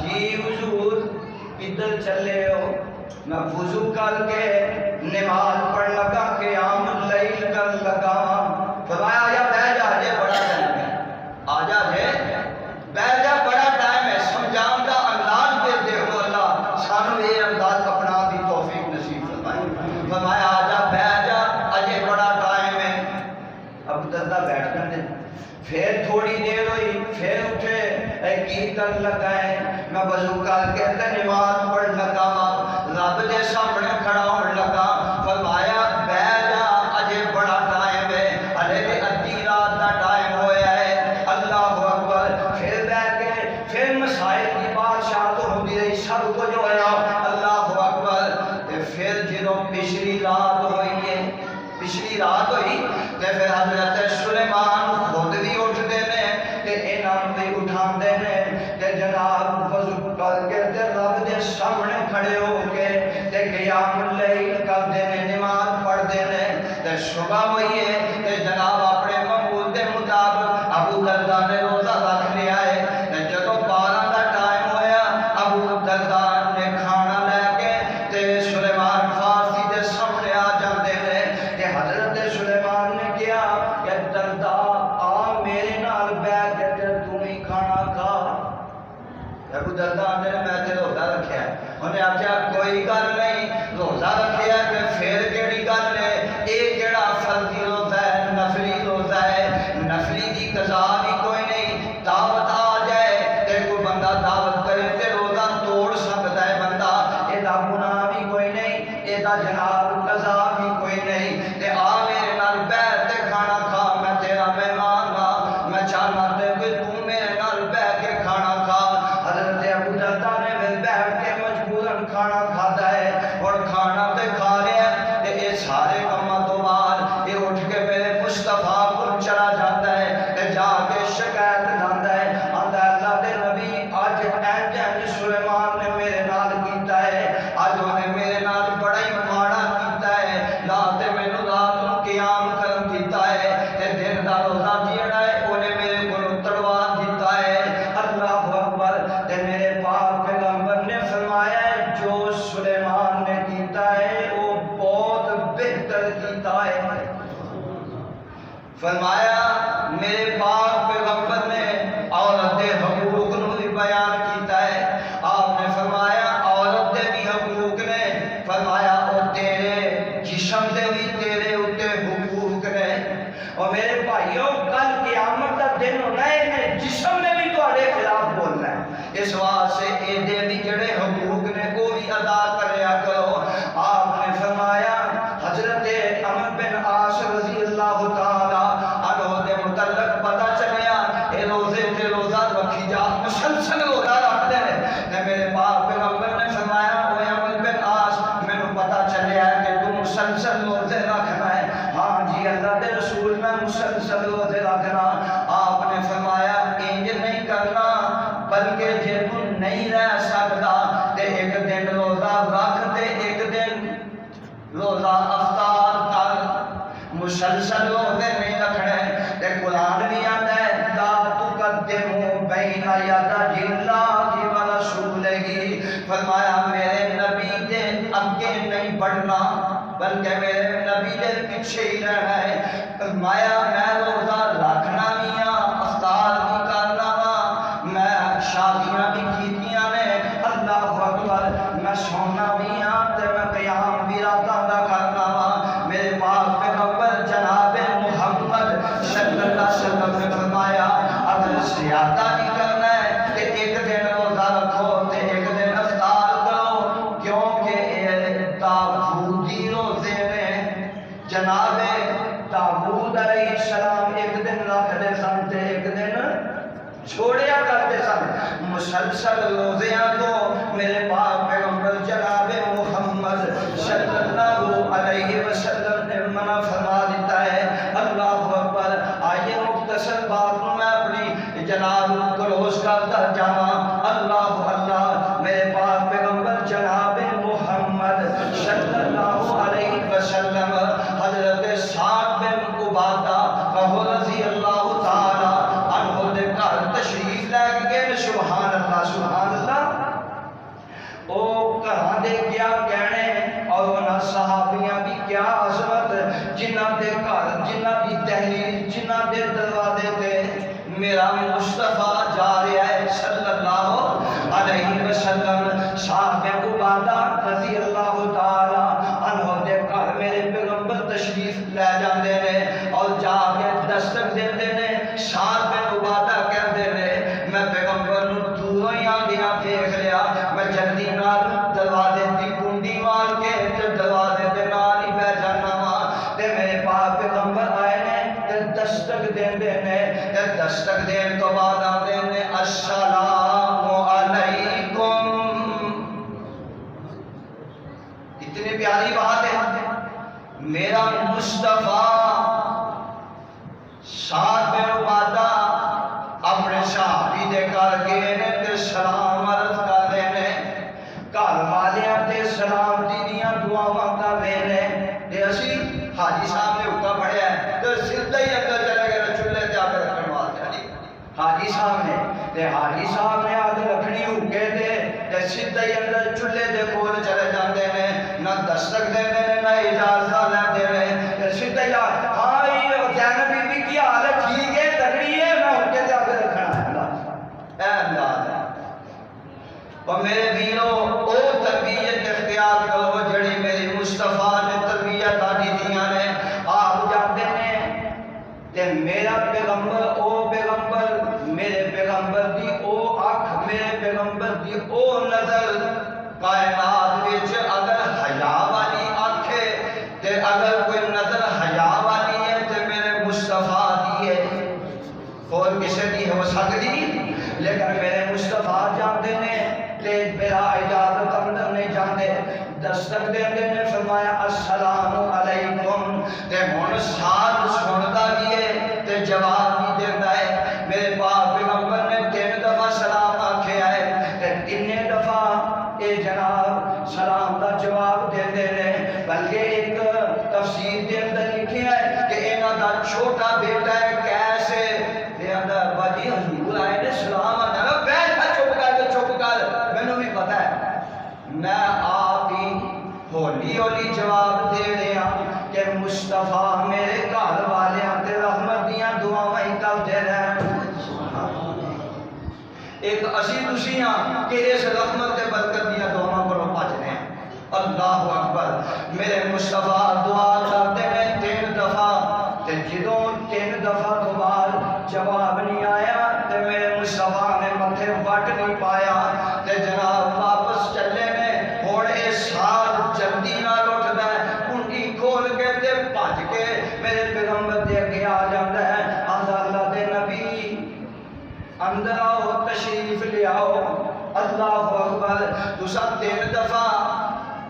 جی حضور کدھر چلے ہو؟ میں وضو کر کے نماز پڑھ لگا، قیام اللیل کر لگا۔ فرمایا یا بیٹھ جا جے بڑا ٹائم ہے، آ جا جے بیٹھ جا بڑا ٹائم ہے۔ سمجھان دا انداز دے دے ہو اللہ سانو یہ انداز اپنا دی توفیق نصیب فرمائے۔ فرمایا آ جا بیٹھ جا اجے بڑا ٹائم ہے۔ ابو دردہ بیٹھ کر دے، پھر تھوڑی دیر ہوئی پھر اٹھے، اے کی کر لگا ہے؟ میں وضو کر کے نماز پڑھ لگا، رب دے سامنے کھڑا ہونے لگا۔ فرمایا بیٹھ جا اجے بڑا ٹائم ہے، ہلے تے ادھی رات دا ٹائم ہویا ہے۔ اللہ اکبر۔ پھر بیٹھ کے پھر مسائل کی بادشاہ تو ہوندی رہی، سب کچھ ہویا۔ اللہ اکبر۔ پھر جدوں پچھلی رات ہوئی ہے، پچھلی رات ہوئی تے پھر حضرت سلیمان خود بھی اٹھتے نے تے انہاں بھی اٹھاندے نے تے جناب وضو کر کے تے رب دے سامنے کھڑے ہو کے تے قیام اللیل کرتے نے، نماز پڑھتے نے تے صبح ہوئی ہے تے جناب اپنے معمول دے مطابق ابو دردہ نے روزہ رکھ لیا ہے تے جدوں 12 دا ٹائم ہویا ابو دردہ نے کھانا لے کے تے سلیمان فارسی دے سامنے آ جاندے نے کہ حضرت سلیمان نے کیا کہ دردہ آ میرے نال بیٹھ کے تم ہی کھانا کھا۔ ابو دردہ نے میں تے روزہ رکھیا ہے، انہیں آخیا کوئی گل نہیں، روزہ رکھیا ہے تے پھر کیڑی گل ہے، یہ کیڑا فرضی روزہ ہے، نفلی روزہ ہے، نفلی دی قضا بھی کوئی نہیں۔ دعوت آ جائے تے کوئی بندہ دعوت کرے تے روزہ توڑ سکتا ہے بندہ، یہ دا گناہ بھی کوئی نہیں، یہ دا جناب قضا بھی کوئی نہیں تے آ میرے نال بیٹھ تے کھانا کھا، میں تیرا مہمان ہاں، میں چاہنا تے کہ تو میرے نال بیٹھ کے کھانا کھا۔ حضرت ابو دردہ نے پھر بیٹھ کے مجبوراً کھانا کھاتا ہے اور کھانا تے کھا لیا تے یہ سارے کاماں تو بعد یہ اٹھ کے میرے مصطفیٰ کو چلا جاتا ہے تے جا کے شکایت لاتا ہے، آندا اللہ دے نبی اج اینج سلیمان نے میرے نال کیتا ہے، اج انہیں میرے نال بڑا ہی ماڑا کیتا ہے، نہ تے مینوں رات نوں قیام کرن دیتا ہے تے دن دا روزہ جیڑا ہے انہیں میرے کولوں تڑوا دیتا ہے۔ اللہ اکبر۔ تے میرے پاک پیغمبر نے فرمایا ہے جو سلیمان نے کیتا ہے وہ بہت بہتر کیتا ہے۔ فرمایا میرے پاک پیغمبر نے عورت دے حقوق نو بھی بیان کیتا ہے، آپ نے فرمایا عورت دے بھی حقوق نے، فرمایا او تیرے جسم دے بھی تیرے اتے حقوق نے۔ اور میرے بھائیوں کل قیامت کا دن ہونا ہے، انہیں جسم نے بھی تہاڈے خلاف بولنا ہے، اس واسطے اے دے بھی جڑے حقوق نے وہ بھی ادا کریا کرو۔ آپ نے فرمایا حضرت عمرو بن عاص رضی اللہ تعالی عنہ دے متعلق پتہ چلیا اے روزے تے روزہ رکھی جا، مسلسل روزہ رکھتے ہیں۔ میرے پاک پیغمبر نے فرمایا اے عمرو بن عاص مینوں پتہ چلیا کہ تو نہیں رہ سکتا تے ایک دن روزہ رکھ تے ایک دن روزہ افطار کر مسلسل روزے نہیں رکھنے تے قرآن بھی آتا ہے لا تقدموا بین یدی اللہ و رسولہ فرمایا میرے نبی دے آگے نہیں بڑھنا بلکہ میرے نبی دے پیچھے ہی رہنا ہے فرمایا میں روزہ رکھنا بھی ہاں افطار بھی کرنا وا میں شادیاں بھی کیتیاں نے اللہ اکبر میں سونا بھی ہاں تے میں قیام بھی راتاں دا کرنا وا میرے پاک پیغمبر جناب محمد صلی اللہ علیہ وسلم نے فرمایا اگر زیادہ بھی کرنا ہے تے ایک دن روزہ رکھو تے ایک دن افطار کرو کیونکہ داؤدی روزے میں جناب داؤد علیہ السلام ایک دن رکھتے سن تے ایک دن چھوڑیا کرتے سن مسلسل روزیاں تو میرے پاک پیغمبر جناب محمد صلی اللہ علیہ وسلم نے منع فرما دیتا ہے اللہ اکبر آئیے مختصر بات میں اپنی جناب کلوز کرتا جاواں اللہ اللہ میرے پاک پیغمبر جناب محمد صلی اللہ علیہ وسلم حضرت سعد بن عبادہ رضی اللہ تعالی عنہ دے گھر تشریف لے گئے سبحان اللہ او گھراں دے کیا کہنے اور انہاں صحابیاں دی کیا عظمت جنہاں دے گھر جنہاں دی تحریر جنہاں دے دروازے تے میرا مصطفیٰ جا رہا ہے صلی اللہ علیہ وسلم سعد بن عبادہ رضی اللہ تعالی عنہ دے گھر میرے پیغمبر تشریف لے جاندے نے اور جا کے دستک دیندے نے سعد بن عبادہ کہندے نے میں پیغمبر نو دوروں ہی آندیاں دیکھ لیا میں جلدی نال دروازے دی کنڈی مار کے تے دروازے دے نال ہی بیٹھ جانا وا تے میرے پاک پیغمبر آئے نے تے دستک دیندے نے تے دستک دین تو بعد آندے نے السلام علیکم اتنی پیاری بات ہے میرا مصطفیٰ سعد بن عبادہ اپنے صحابی دے کر گئے نے تے سلام عرض کر رہے نے گھر والیاں تے سلام دیاں دعاواں کر رہے نے تے اسی حاجی صاحب نے حکم پڑھیا ہے تے سیدھا ہی اندر چلے گئے چولہے تے اگ رکھن واسطے حاجی صاحب نے تے حاجی صاحب نے اگ رکھنی ہوگے تے سیدھا ہی اندر چولہے دے کول چلے جاندے نے نہ دستک دیندے نے نہ اجازت لیندے نے تے سیدھا ہی ہائی زینب بی بی کی حال ہے ٹھیک ہے تگڑی ہے میں ہوگے تے اگ رکھنا ہے اے اللہ اور میرے ویرو او تربیت اختیار کرو جڑی میری مصطفیٰ نے تربیت آدھی دیاں نے آپ جاتے ہیں تے میرا پیغمبر او پیغمبر میرے پیغمبر دی او آنکھ میرے پیغمبر دی او نظر کائنات وچ اگر حیا والی آنکھ ہے تے اگر کوئی نظر حیا والی ہے تے میرے مصطفیٰ دی ہے اور کسے دی ہو سکتی لیکن میرے مصطفیٰ جاندے نے تے میرا اجازت اندر نہیں جاندے دستک دیندے نے فرمایا السلام علیکم تے ہن ساتھ سندا بھی ہے تے جواب بھی دیندا ہے میرے پاک پیغمبر نے 3 دفعہ سلام آکھیا ہے تے 3 دفعہ اے جناب سلام دا جواب دیندے نے بلکہ ایک تفسیر دے اندر لکھیا ہے کہ انہاں دا چھوٹا بیٹا ہے کیسے تے اندر باجی حضور آئے نے سلام آنا بیٹھ چپ کر مینوں بھی پتہ ہے میں آپ ہی ہولی ہولی جواب دے رہا کہ مصطفیٰ میرے گھر والیاں تے رحمت دیاں دعاواں ہی کرتے رہے ایک اسی دوسیاں کہ اس رحمت تے برکت دیاں دعاواں کو پاجنے ہیں اللہ اکبر میرے مصطفیٰ دعا کرتے ہیں 3 دفعہ تے جدوں 3 دفعہ تو بعد جواب نہیں آیا تے میرے مصطفیٰ نے متھے وٹ نہیں پایا تے جناب واپس چلے نے ہن اے ساتھ جلدی نال اٹھدا ہے کنڈی کھول کے تے بھج کے میرے پیغمبر دے اگے آ جاندا ہے آندا اللہ دے نبی اندر آؤ تشریف لے آؤ اللہ اکبر تساں 3 دفعہ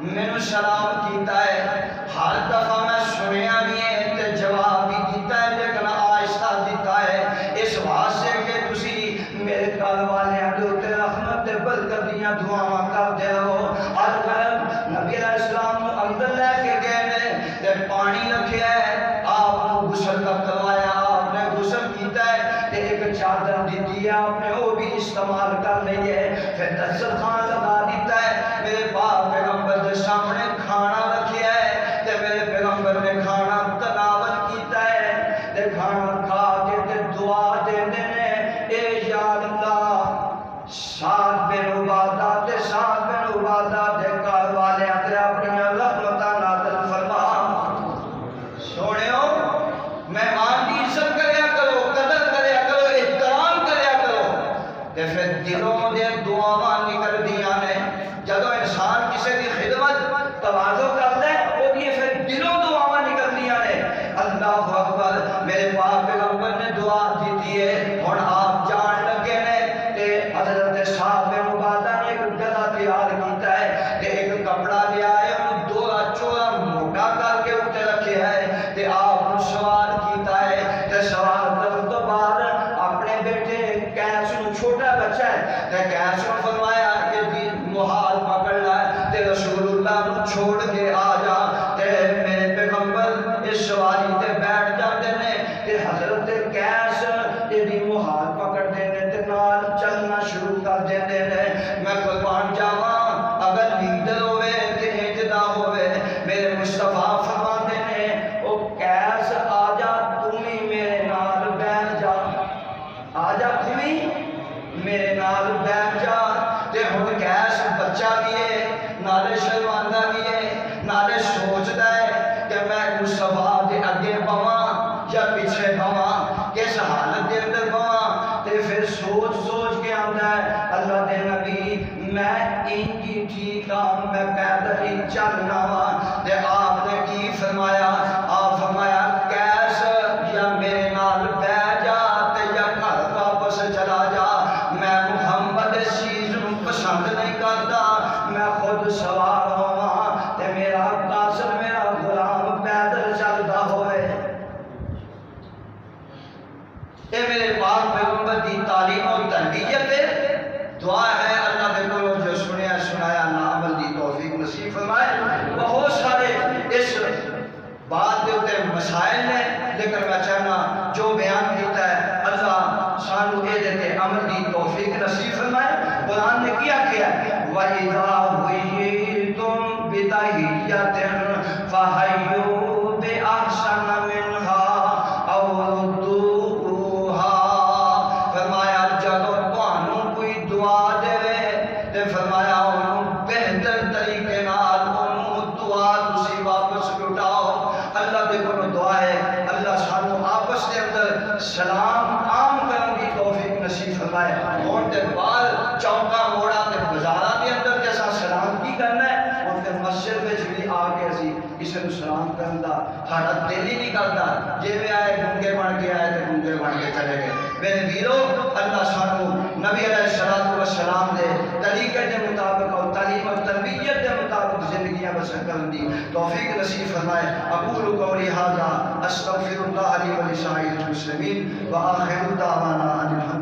مینوں سلام کیتا ہے ہر دفعہ میں سنیا بھی ہے تے جواب بھی دیتا ہے لیکن آہستہ دیتا ہے اس واسطے کہ تسی میرے گھر والیاں دے اوتے رحمت تے عزت کر دیا دعاواں کرتے ہو ہر وقت نبی علیہ السلام اندر لے کے گئے تے پانی رکھیا ہے آپ کو غسل کروایا آپ نے غسل کیتا ہے تے ایک چادر دیتی ہے آپ نے وہ بھی استعمال کر لی ہے پھر دسترخوان لگا دیتا ہے میرے پاک پیغمبر کے سامنے کھانا رکھیا ہے تے میرے پیغمبر نے کھانا تناول کیتا ہے تے کھانا کھا کے تے دعا دے دینے اے یا اللہ سعد بن عبادہ تے سعد بن عبادہ دے گھر والے تے اپنی رحمتاں نازل فرما سونےو مہمان دی عزت کریا کرو قدر کریا کرو احترام کریا کرو تے پھر دلوں دے دعاواں نکل دیاں نے جدوں انسان کسی دی خدمت تواضع کردا ہے او دی پھر دلوں دعاواں نکل دیاں نے اللہ اکبر میرے پاک پیغمبر نے دعا دیتی ہے ہن آپ جان لگے نے تے حضرت صاحب بن عبادہ نے ایک گدا تیار کیتا ہے تے ایک کپڑا لیا ہے انہوں دوڑا چوڑا موٹا کر کے اوتے رکھے ہے تے آپ کو سوار کیتا ہے تے سوار کرن تو بعد اپنے بیٹے کیس نو چھوٹا بچہ ہے تے کیس نو فرمایا کہ دی محال پکڑ لا تے رسول اللہ نو چھوڑ کے آ جا تے میرے پیغمبر اس سواری تے بیٹھ جاتے نے تے حضرت کیس دی محال پکڑ دینے تے نال چلنا شروع کر دیندے نے میں قربان جاواں اگر لیڈر ہوئے تے اجدا ہوئے میرے مصطفیٰ فرماتے نے او کیس آ جا تمی میرے نال بیٹھ جا آ جا تمی میرے نال بیٹھ جا تے ہن کیس بچہ بھی ہے نالے شرماندہ بھی ہے نالے سوچدا ہے کہ میں مصطفیٰ دے اگے بواں یا پیچھے بواں کس حالت دے اندر بواں تے پھر سوچ سوچ کے آندا ہے اللہ دے نبی میں انجی ٹھیک ہوں میں پیدل ہی چلنا وا تے آپ نے کی فرمایا آپ فرمایا کیس یا میرے نال بیٹھ جا تے یا گھر واپس چلا جا میں محمد اس چیز نو پسند نہیں کرتا میں خود سوار ہواں تے میرا قاصد میرا غلام پیدل چلدا ہوئے اے میرے پاک پیغمبر دی تعلیم اور تربیت ہے دعا ہے اللہ دے کولوں جو سنیا سنایا نا عمل دی توفیق نصیب فرمائے بہت سارے اس بات دے اوتے مسائل نے لیکن میں چاہنا جو بیان کیتا ہے اللہ سانو اے دے تے عمل دی توفیق نصیب فرمائے قرآن نے کیا کیا وَإِذَا حُيِّيتُم بِتَحِيَّةٍ فَحَيُّوا بِأَحْسَنَ مِنْهَا أَوْ رُدُّوهَا فرمایا جب تانوں کوئی دعا دے تے فرمایا انہوں بہتر طریقے نال انہوں دعا تسی واپس لٹاؤ اللہ دے کولوں دعا ہے اللہ سانو آپس دے اندر سلام عام کرن دی توفیق نصیب فرمائے ہون تے بعد چوکا موڑا تے بازاراں دے اندر جیسا سلام کی کرنا ہے ہون تے مسجد وچ بھی آ کے اسی کسی نوں سلام کرن دا ساڈا دل ہی نہیں کردا جویں آئے گنگے بن کے آئے تے گنگے بن کے چلے گئے میرے ویرو اللہ سانو نبی علیہ الصلوۃ والسلام دے طریقے دے مطابق اور تعلیم اور تربیت دے مطابق زندگیاں بسر کرن دی توفیق نصیب فرمائے اقول قولی ھذا استغفر اللہ لی و لسائر المسلمین وآخر دعوانا ان الحمد